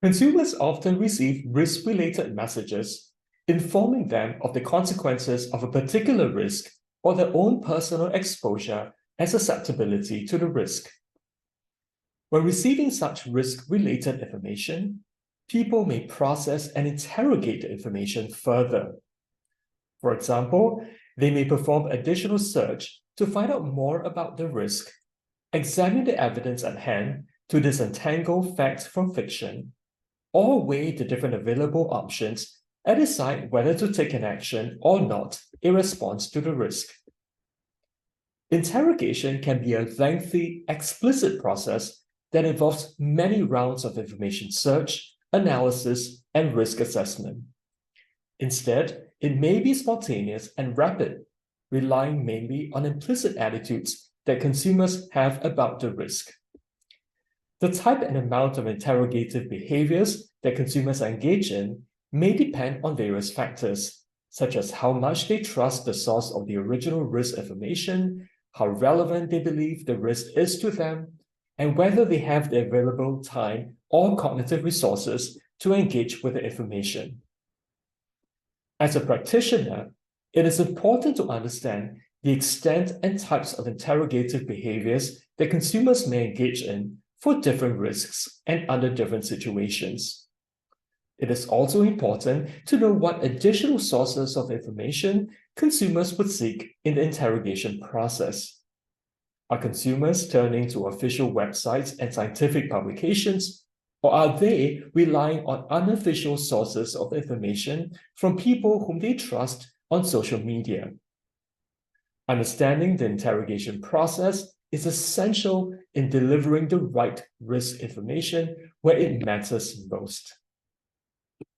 Consumers often receive risk-related messages, informing them of the consequences of a particular risk or their own personal exposure and susceptibility to the risk. When receiving such risk-related information, people may process and interrogate the information further. For example, they may perform additional search to find out more about the risk, examine the evidence at hand to disentangle fact from fiction, or weigh the different available options and decide whether to take an action or not in response to the risk. Interrogation can be a lengthy, explicit process that involves many rounds of information search, analysis, and risk assessment. Instead, it may be spontaneous and rapid, relying mainly on implicit attitudes that consumers have about the risk. The type and amount of interrogative behaviors that consumers engage in may depend on various factors, such as how much they trust the source of the original risk information, how relevant they believe the risk is to them, and whether they have the available time or cognitive resources to engage with the information. As a practitioner, it is important to understand the extent and types of interrogative behaviors that consumers may engage in for different risks and under different situations. It is also important to know what additional sources of information consumers would seek in the interrogation process. Are consumers turning to official websites and scientific publications, or are they relying on unofficial sources of information from people whom they trust on social media? Understanding the interrogation process is essential in delivering the right risk information where it matters most.